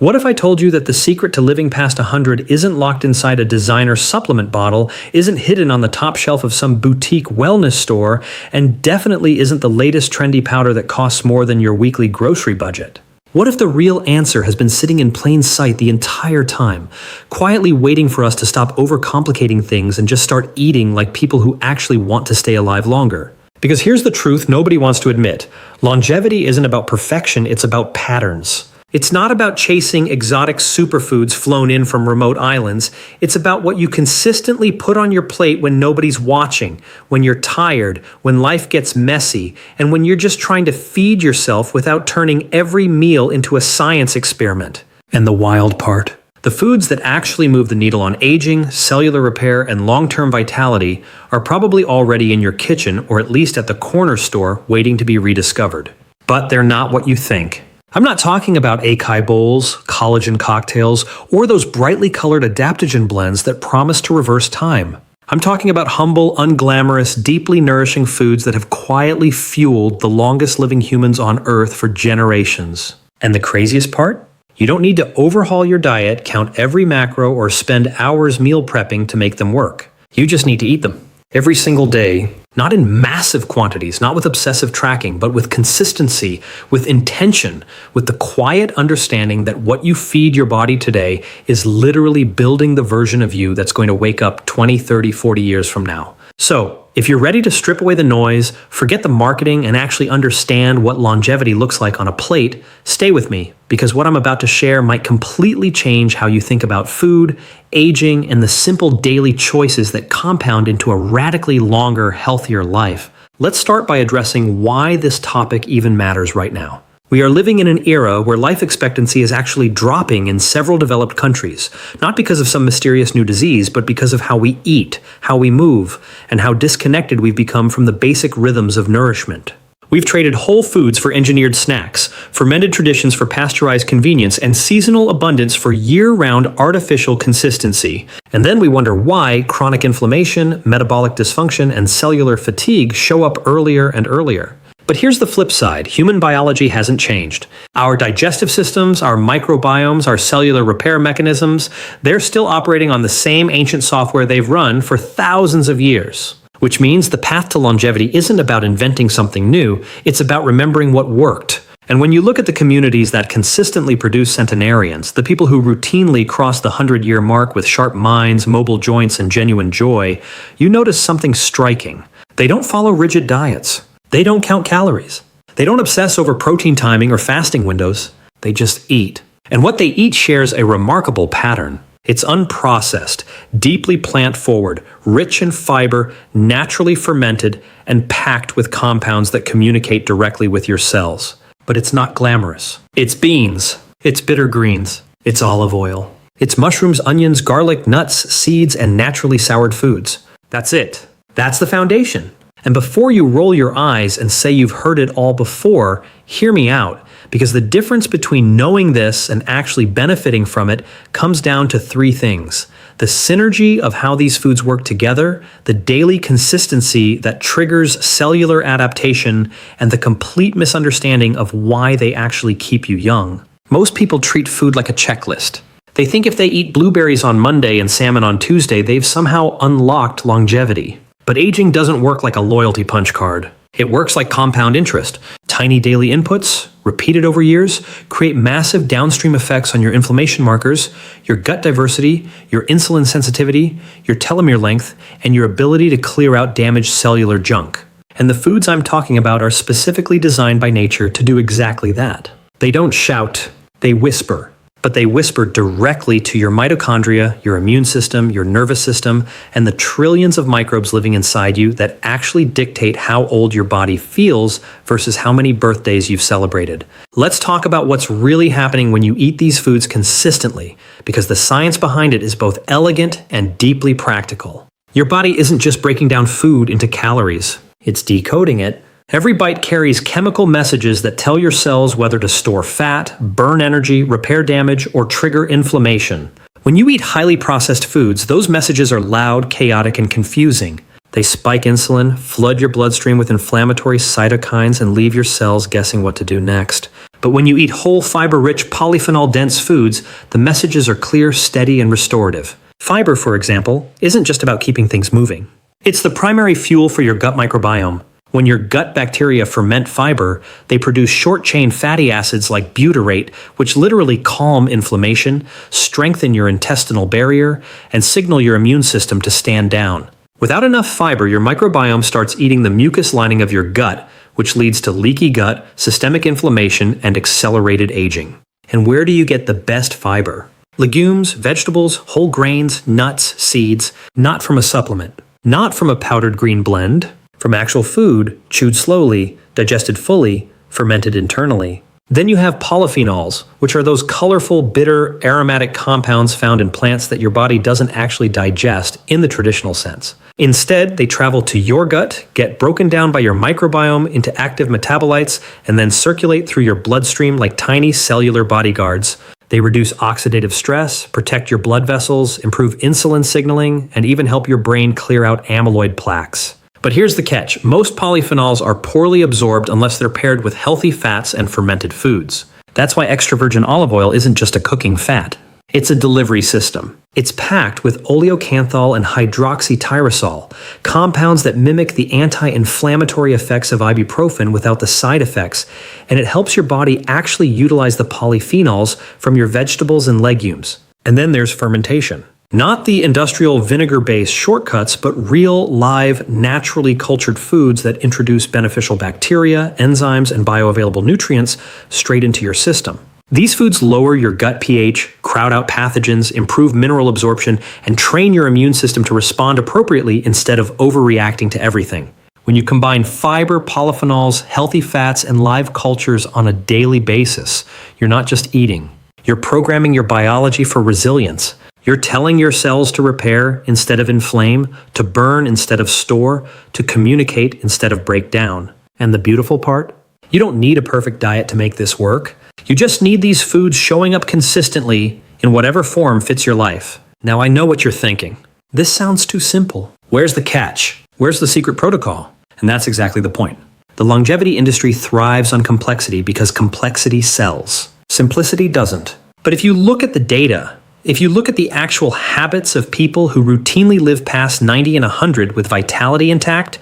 What if I told you that the secret to living past 100 isn't locked inside a designer supplement bottle, isn't hidden on the top shelf of some boutique wellness store, and definitely isn't the latest trendy powder that costs more than your weekly grocery budget? What if the real answer has been sitting in plain sight the entire time, quietly waiting for us to stop overcomplicating things and just start eating like people who actually want to stay alive longer? Because here's the truth nobody wants to admit. Longevity isn't about perfection, it's about patterns. It's not about chasing exotic superfoods flown in from remote islands. It's about what you consistently put on your plate when nobody's watching, when you're tired, when life gets messy, and when you're just trying to feed yourself without turning every meal into a science experiment. And the wild part? The foods that actually move the needle on aging, cellular repair, and long-term vitality are probably already in your kitchen or at least at the corner store waiting to be rediscovered. But they're not what you think. I'm not talking about acai bowls, collagen cocktails, or those brightly colored adaptogen blends that promise to reverse time. I'm talking about humble, unglamorous, deeply nourishing foods that have quietly fueled the longest living humans on Earth for generations. And the craziest part? You don't need to overhaul your diet, count every macro, or spend hours meal prepping to make them work. You just need to eat them. Every single day, not in massive quantities, not with obsessive tracking, but with consistency, with intention, with the quiet understanding that what you feed your body today is literally building the version of you that's going to wake up 20, 30, 40 years from now. So, if you're ready to strip away the noise, forget the marketing, and actually understand what longevity looks like on a plate, stay with me, because what I'm about to share might completely change how you think about food, aging, and the simple daily choices that compound into a radically longer, healthier life. Let's start by addressing why this topic even matters right now. We are living in an era where life expectancy is actually dropping in several developed countries, not because of some mysterious new disease, but because of how we eat, how we move, and how disconnected we've become from the basic rhythms of nourishment. We've traded whole foods for engineered snacks, fermented traditions for pasteurized convenience, and seasonal abundance for year-round artificial consistency. And then we wonder why chronic inflammation, metabolic dysfunction, and cellular fatigue show up earlier and earlier. But here's the flip side. Human biology hasn't changed. Our digestive systems, our microbiomes, our cellular repair mechanisms, they're still operating on the same ancient software they've run for thousands of years. Which means the path to longevity isn't about inventing something new, it's about remembering what worked. And when you look at the communities that consistently produce centenarians, the people who routinely cross the 100-year mark with sharp minds, mobile joints, and genuine joy, you notice something striking. They don't follow rigid diets. They don't count calories. They don't obsess over protein timing or fasting windows. They just eat. And what they eat shares a remarkable pattern. It's unprocessed, deeply plant-forward, rich in fiber, naturally fermented, and packed with compounds that communicate directly with your cells. But it's not glamorous. It's beans. It's bitter greens. It's olive oil. It's mushrooms, onions, garlic, nuts, seeds, and naturally soured foods. That's it. That's the foundation. And before you roll your eyes and say you've heard it all before, hear me out, because the difference between knowing this and actually benefiting from it comes down to three things. The synergy of how these foods work together, the daily consistency that triggers cellular adaptation, and the complete misunderstanding of why they actually keep you young. Most people treat food like a checklist. They think if they eat blueberries on Monday and salmon on Tuesday, they've somehow unlocked longevity. But aging doesn't work like a loyalty punch card. It works like compound interest. Tiny daily inputs, repeated over years, create massive downstream effects on your inflammation markers, your gut diversity, your insulin sensitivity, your telomere length, and your ability to clear out damaged cellular junk. And the foods I'm talking about are specifically designed by nature to do exactly that. They don't shout, they whisper. But they whisper directly to your mitochondria, your immune system, your nervous system, and the trillions of microbes living inside you that actually dictate how old your body feels versus how many birthdays you've celebrated. Let's talk about what's really happening when you eat these foods consistently, because the science behind it is both elegant and deeply practical. Your body isn't just breaking down food into calories, it's decoding it. Every bite carries chemical messages that tell your cells whether to store fat, burn energy, repair damage, or trigger inflammation. When you eat highly processed foods, those messages are loud, chaotic, and confusing. They spike insulin, flood your bloodstream with inflammatory cytokines, and leave your cells guessing what to do next. But when you eat whole fiber-rich polyphenol-dense foods, the messages are clear, steady, and restorative. Fiber, for example, isn't just about keeping things moving. It's the primary fuel for your gut microbiome. When your gut bacteria ferment fiber, they produce short-chain fatty acids like butyrate, which literally calm inflammation, strengthen your intestinal barrier, and signal your immune system to stand down. Without enough fiber, your microbiome starts eating the mucus lining of your gut, which leads to leaky gut, systemic inflammation, and accelerated aging. And where do you get the best fiber? Legumes, vegetables, whole grains, nuts, seeds, not from a supplement, not from a powdered green blend, from actual food, chewed slowly, digested fully, fermented internally. Then you have polyphenols, which are those colorful, bitter, aromatic compounds found in plants that your body doesn't actually digest in the traditional sense. Instead, they travel to your gut, get broken down by your microbiome into active metabolites, and then circulate through your bloodstream like tiny cellular bodyguards. They reduce oxidative stress, protect your blood vessels, improve insulin signaling, and even help your brain clear out amyloid plaques. But here's the catch. Most polyphenols are poorly absorbed unless they're paired with healthy fats and fermented foods. That's why extra virgin olive oil isn't just a cooking fat. It's a delivery system. It's packed with oleocanthal and hydroxytyrosol, compounds that mimic the anti-inflammatory effects of ibuprofen without the side effects, and it helps your body actually utilize the polyphenols from your vegetables and legumes. And then there's fermentation. Not the industrial vinegar-based shortcuts, but real, live, naturally cultured foods that introduce beneficial bacteria, enzymes, and bioavailable nutrients straight into your system. These foods lower your gut pH, crowd out pathogens, improve mineral absorption, and train your immune system to respond appropriately instead of overreacting to everything. When you combine fiber, polyphenols, healthy fats, and live cultures on a daily basis, you're not just eating. You're programming your biology for resilience. You're telling your cells to repair instead of inflame, to burn instead of store, to communicate instead of break down. And the beautiful part? You don't need a perfect diet to make this work. You just need these foods showing up consistently in whatever form fits your life. Now I know what you're thinking. This sounds too simple. Where's the catch? Where's the secret protocol? And that's exactly the point. The longevity industry thrives on complexity because complexity sells. Simplicity doesn't. But if you look at the data, if you look at the actual habits of people who routinely live past 90 and 100 with vitality intact,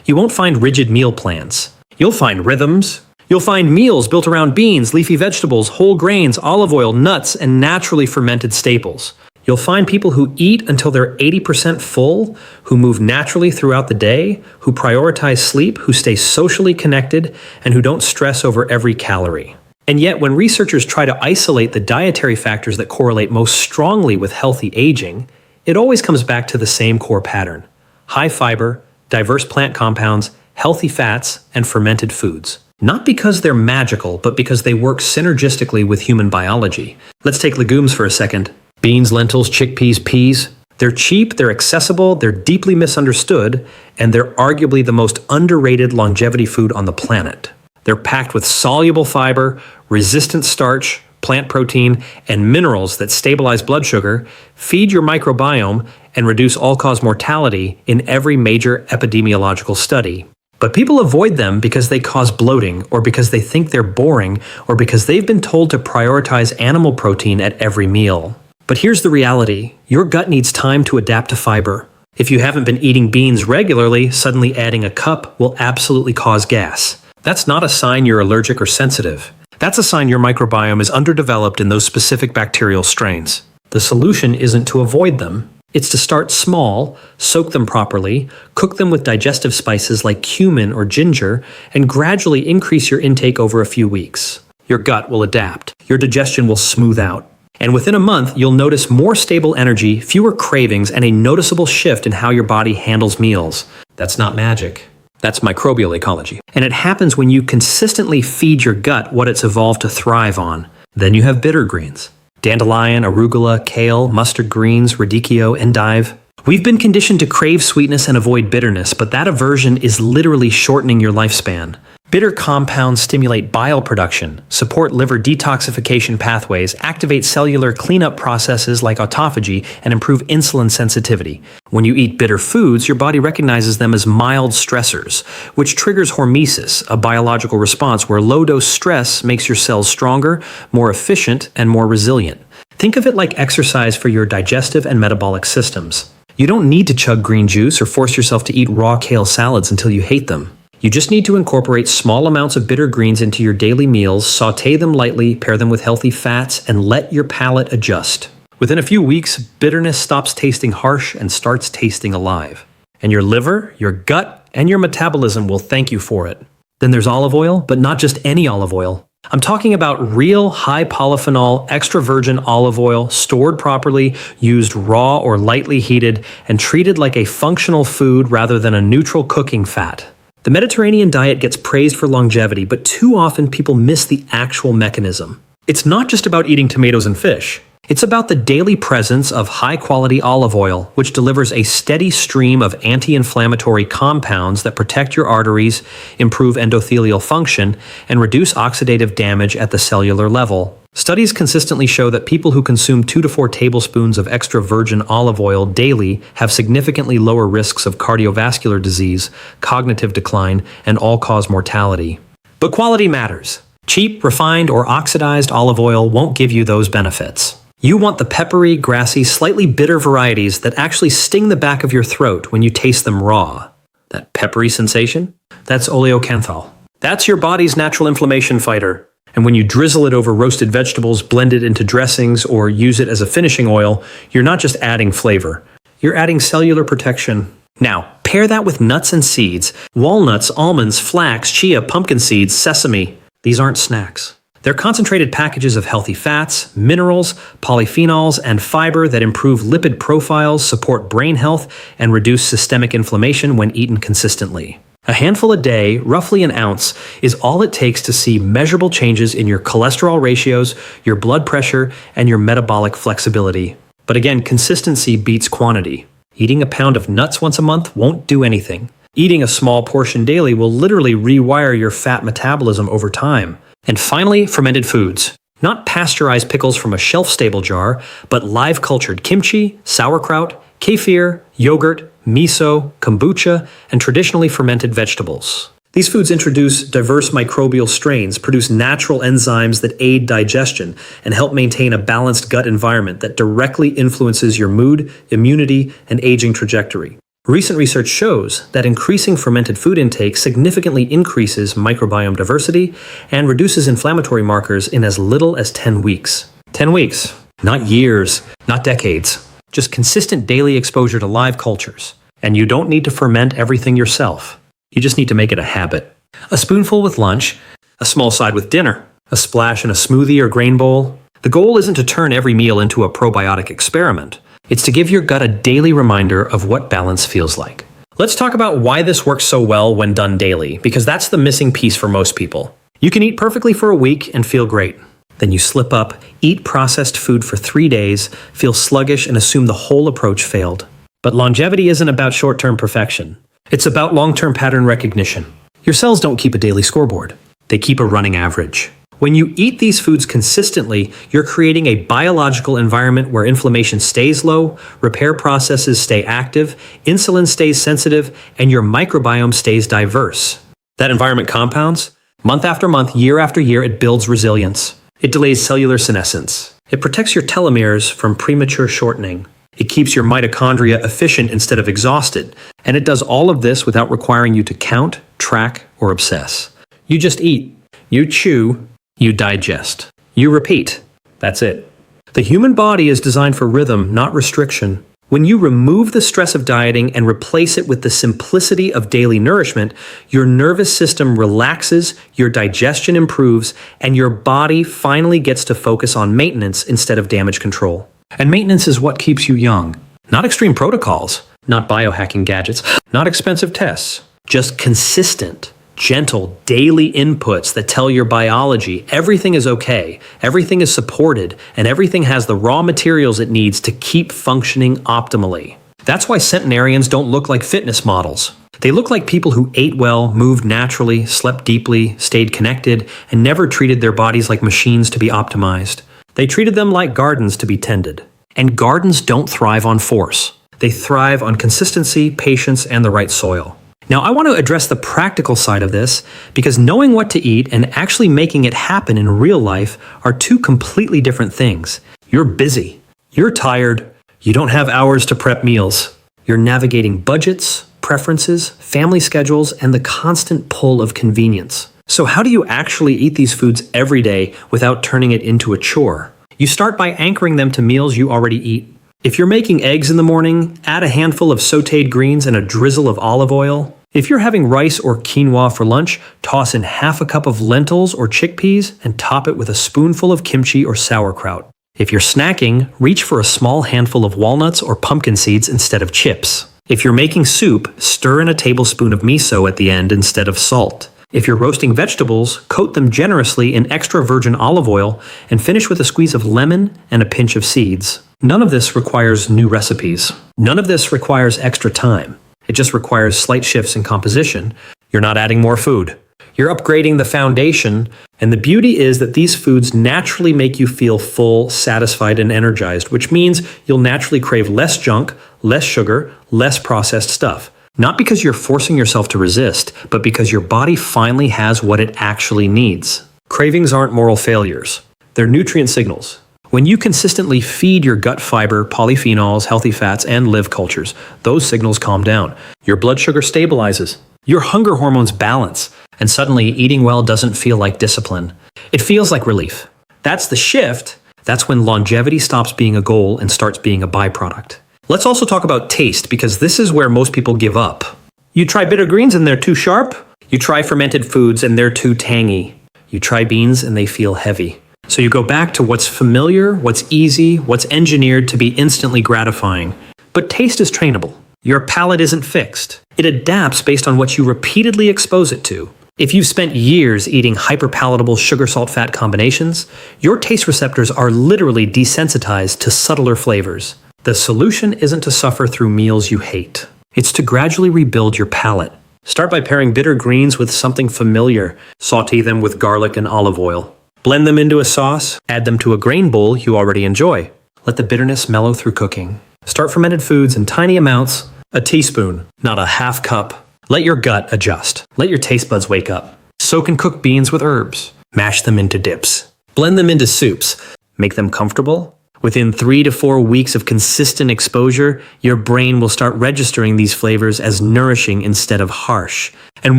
you won't find rigid meal plans. You'll find rhythms. You'll find meals built around beans, leafy vegetables, whole grains, olive oil, nuts, and naturally fermented staples. You'll find people who eat until they're 80% full, who move naturally throughout the day, who prioritize sleep, who stay socially connected, and who don't stress over every calorie. And yet, when researchers try to isolate the dietary factors that correlate most strongly with healthy aging, it always comes back to the same core pattern: high fiber, diverse plant compounds, healthy fats, and fermented foods. Not because they're magical, but because they work synergistically with human biology. Let's take legumes for a second. Beans, lentils, chickpeas, peas. They're cheap, they're accessible, they're deeply misunderstood, and they're arguably the most underrated longevity food on the planet. They're packed with soluble fiber, resistant starch, plant protein, and minerals that stabilize blood sugar, feed your microbiome, and reduce all-cause mortality in every major epidemiological study. But people avoid them because they cause bloating, or because they think they're boring, or because they've been told to prioritize animal protein at every meal. But here's the reality: your gut needs time to adapt to fiber. If you haven't been eating beans regularly, suddenly adding a cup will absolutely cause gas. That's not a sign you're allergic or sensitive. That's a sign your microbiome is underdeveloped in those specific bacterial strains. The solution isn't to avoid them. It's to start small, soak them properly, cook them with digestive spices like cumin or ginger, and gradually increase your intake over a few weeks. Your gut will adapt. Your digestion will smooth out. And within a month, you'll notice more stable energy, fewer cravings, and a noticeable shift in how your body handles meals. That's not magic. That's microbial ecology. And it happens when you consistently feed your gut what it's evolved to thrive on. Then you have bitter greens: dandelion, arugula, kale, mustard greens, radicchio, endive. We've been conditioned to crave sweetness and avoid bitterness, but that aversion is literally shortening your lifespan. Bitter compounds stimulate bile production, support liver detoxification pathways, activate cellular cleanup processes like autophagy, and improve insulin sensitivity. When you eat bitter foods, your body recognizes them as mild stressors, which triggers hormesis, a biological response where low-dose stress makes your cells stronger, more efficient, and more resilient. Think of it like exercise for your digestive and metabolic systems. You don't need to chug green juice or force yourself to eat raw kale salads until you hate them. You just need to incorporate small amounts of bitter greens into your daily meals, saute them lightly, pair them with healthy fats, and let your palate adjust. Within a few weeks, bitterness stops tasting harsh and starts tasting alive. And your liver, your gut, and your metabolism will thank you for it. Then there's olive oil, but not just any olive oil. I'm talking about real high polyphenol, extra virgin olive oil, stored properly, used raw or lightly heated, and treated like a functional food rather than a neutral cooking fat. The Mediterranean diet gets praised for longevity, but too often people miss the actual mechanism. It's not just about eating tomatoes and fish. It's about the daily presence of high-quality olive oil, which delivers a steady stream of anti-inflammatory compounds that protect your arteries, improve endothelial function, and reduce oxidative damage at the cellular level. Studies consistently show that people who consume 2 to 4 tablespoons of extra virgin olive oil daily have significantly lower risks of cardiovascular disease, cognitive decline, and all-cause mortality. But quality matters. Cheap, refined, or oxidized olive oil won't give you those benefits. You want the peppery, grassy, slightly bitter varieties that actually sting the back of your throat when you taste them raw. That peppery sensation? That's oleocanthal. That's your body's natural inflammation fighter. And when you drizzle it over roasted vegetables, blend it into dressings, or use it as a finishing oil, you're not just adding flavor. You're adding cellular protection. Now, pair that with nuts and seeds. Walnuts, almonds, flax, chia, pumpkin seeds, sesame. These aren't snacks. They're concentrated packages of healthy fats, minerals, polyphenols, and fiber that improve lipid profiles, support brain health, and reduce systemic inflammation when eaten consistently. A handful a day, roughly an ounce, is all it takes to see measurable changes in your cholesterol ratios, your blood pressure, and your metabolic flexibility. But again, consistency beats quantity. Eating a pound of nuts once a month won't do anything. Eating a small portion daily will literally rewire your fat metabolism over time. And finally, fermented foods. Not pasteurized pickles from a shelf-stable jar, but live-cultured kimchi, sauerkraut, kefir, yogurt, miso, kombucha, and traditionally fermented vegetables. These foods introduce diverse microbial strains, produce natural enzymes that aid digestion, and help maintain a balanced gut environment that directly influences your mood, immunity, and aging trajectory. Recent research shows that increasing fermented food intake significantly increases microbiome diversity and reduces inflammatory markers in as little as 10 weeks. 10 weeks, not years, not decades. Just consistent daily exposure to live cultures. And you don't need to ferment everything yourself. You just need to make it a habit. A spoonful with lunch, a small side with dinner, a splash in a smoothie or grain bowl. The goal isn't to turn every meal into a probiotic experiment. It's to give your gut a daily reminder of what balance feels like. Let's talk about why this works so well when done daily, because that's the missing piece for most people. You can eat perfectly for a week and feel great. Then you slip up, eat processed food for 3 days, feel sluggish, and assume the whole approach failed. But longevity isn't about short-term perfection. It's about long-term pattern recognition. Your cells don't keep a daily scoreboard. They keep a running average. When you eat these foods consistently, you're creating a biological environment where inflammation stays low, repair processes stay active, insulin stays sensitive, and your microbiome stays diverse. That environment compounds. Month after month, year after year, it builds resilience. It delays cellular senescence. It protects your telomeres from premature shortening. It keeps your mitochondria efficient instead of exhausted. And it does all of this without requiring you to count, track, or obsess. You just eat. You chew. You digest. You repeat. That's it. The human body is designed for rhythm, not restriction. When you remove the stress of dieting and replace it with the simplicity of daily nourishment, your nervous system relaxes, your digestion improves, and your body finally gets to focus on maintenance instead of damage control. And maintenance is what keeps you young. Not extreme protocols, not biohacking gadgets, not expensive tests, just consistent, gentle daily inputs that tell your biology everything is okay, everything is supported, and everything has the raw materials it needs to keep functioning optimally. That's why centenarians don't look like fitness models. They look like people who ate well, moved naturally, slept deeply, stayed connected, and never treated their bodies like machines to be optimized. They treated them like gardens to be tended. And gardens don't thrive on force. They thrive on consistency, patience, and the right soil. Now, I want to address the practical side of this because knowing what to eat and actually making it happen in real life are two completely different things. You're busy. You're tired. You don't have hours to prep meals. You're navigating budgets, preferences, family schedules, and the constant pull of convenience. So how do you actually eat these foods every day without turning it into a chore? You start by anchoring them to meals you already eat. If you're making eggs in the morning, add a handful of sautéed greens and a drizzle of olive oil. If you're having rice or quinoa for lunch, toss in half a cup of lentils or chickpeas and top it with a spoonful of kimchi or sauerkraut. If you're snacking, reach for a small handful of walnuts or pumpkin seeds instead of chips. If you're making soup, stir in a tablespoon of miso at the end instead of salt. If you're roasting vegetables, coat them generously in extra virgin olive oil and finish with a squeeze of lemon and a pinch of seeds. None of this requires new recipes. None of this requires extra time. It just requires slight shifts in composition. You're not adding more food. You're upgrading the foundation, and the beauty is that these foods naturally make you feel full, satisfied, and energized, which means you'll naturally crave less junk, less sugar, less processed stuff. Not because you're forcing yourself to resist, but because your body finally has what it actually needs. Cravings aren't moral failures. They're nutrient signals. When you consistently feed your gut fiber, polyphenols, healthy fats, and live cultures, those signals calm down. Your blood sugar stabilizes. Your hunger hormones balance. And suddenly, eating well doesn't feel like discipline. It feels like relief. That's the shift. That's when longevity stops being a goal and starts being a byproduct. Let's also talk about taste, because this is where most people give up. You try bitter greens and they're too sharp. You try fermented foods and they're too tangy. You try beans and they feel heavy. So you go back to what's familiar, what's easy, what's engineered to be instantly gratifying. But taste is trainable. Your palate isn't fixed. It adapts based on what you repeatedly expose it to. If you've spent years eating hyperpalatable sugar-salt-fat combinations, your taste receptors are literally desensitized to subtler flavors. The solution isn't to suffer through meals you hate. It's to gradually rebuild your palate. Start by pairing bitter greens with something familiar. Sauté them with garlic and olive oil. Blend them into a sauce. Add them to a grain bowl you already enjoy. Let the bitterness mellow through cooking. Start fermented foods in tiny amounts. A teaspoon, not a half cup. Let your gut adjust. Let your taste buds wake up. Soak and cook beans with herbs. Mash them into dips. Blend them into soups. Make them comfortable. Within 3 to 4 weeks of consistent exposure, your brain will start registering these flavors as nourishing instead of harsh. And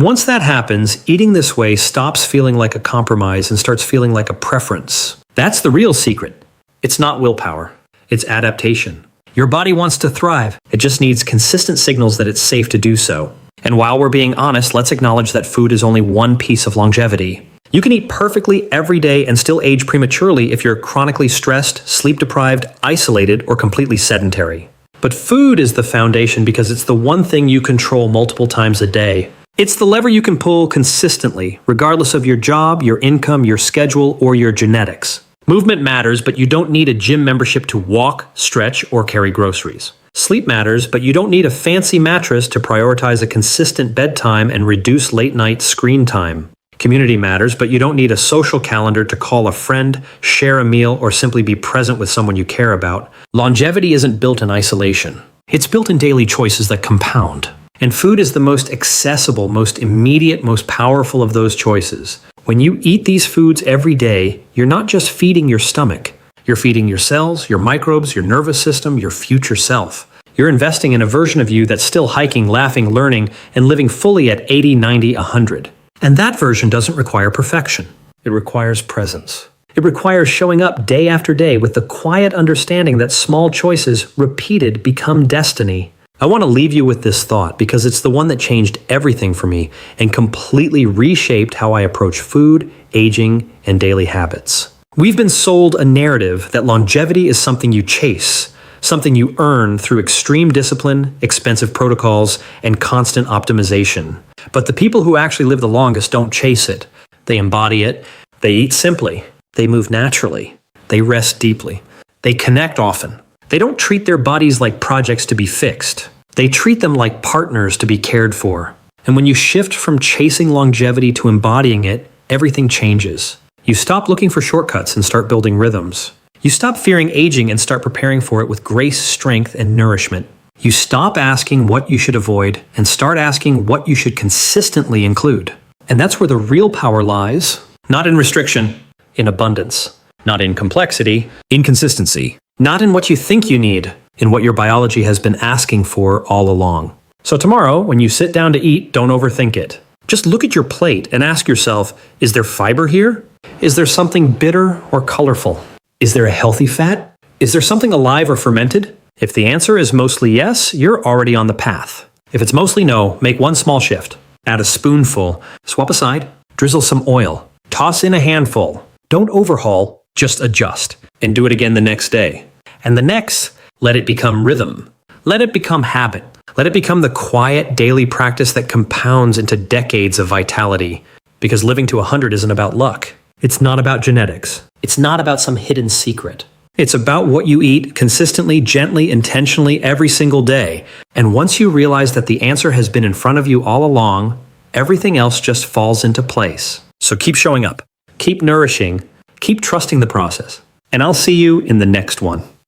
once that happens, eating this way stops feeling like a compromise and starts feeling like a preference. That's the real secret. It's not willpower. It's adaptation. Your body wants to thrive. It just needs consistent signals that it's safe to do so. And while we're being honest, let's acknowledge that food is only one piece of longevity. You can eat perfectly every day and still age prematurely if you're chronically stressed, sleep-deprived, isolated, or completely sedentary. But food is the foundation because it's the one thing you control multiple times a day. It's the lever you can pull consistently, regardless of your job, your income, your schedule, or your genetics. Movement matters, but you don't need a gym membership to walk, stretch, or carry groceries. Sleep matters, but you don't need a fancy mattress to prioritize a consistent bedtime and reduce late-night screen time. Community matters, but you don't need a social calendar to call a friend, share a meal, or simply be present with someone you care about. Longevity isn't built in isolation. It's built in daily choices that compound. And food is the most accessible, most immediate, most powerful of those choices. When you eat these foods every day, you're not just feeding your stomach. You're feeding your cells, your microbes, your nervous system, your future self. You're investing in a version of you that's still hiking, laughing, learning, and living fully at 80, 90, 100. And that version doesn't require perfection. It requires presence. It requires showing up day after day with the quiet understanding that small choices, repeated, become destiny. I want to leave you with this thought because it's the one that changed everything for me and completely reshaped how I approach food, aging, and daily habits. We've been sold a narrative that longevity is something you chase, something you earn through extreme discipline, expensive protocols, and constant optimization. But the people who actually live the longest don't chase it. They embody it. They eat simply. They move naturally. They rest deeply. They connect often. They don't treat their bodies like projects to be fixed. They treat them like partners to be cared for. And when you shift from chasing longevity to embodying it, everything changes. You stop looking for shortcuts and start building rhythms. You stop fearing aging and start preparing for it with grace, strength, and nourishment. You stop asking what you should avoid and start asking what you should consistently include. And that's where the real power lies. Not in restriction, in abundance. Not in complexity, in consistency. Not in what you think you need, in what your biology has been asking for all along. So tomorrow, when you sit down to eat, don't overthink it. Just look at your plate and ask yourself, is there fiber here? Is there something bitter or colorful? Is there a healthy fat? Is there something alive or fermented? If the answer is mostly yes, you're already on the path. If it's mostly no, make one small shift. Add a spoonful, swap aside, drizzle some oil, toss in a handful. Don't overhaul, just adjust. And do it again the next day. And the next, let it become rhythm. Let it become habit. Let it become the quiet daily practice that compounds into decades of vitality. Because living to 100 isn't about luck. It's not about genetics. It's not about some hidden secret. It's about what you eat consistently, gently, intentionally every single day. And once you realize that the answer has been in front of you all along, everything else just falls into place. So keep showing up. Keep nourishing. Keep trusting the process. And I'll see you in the next one.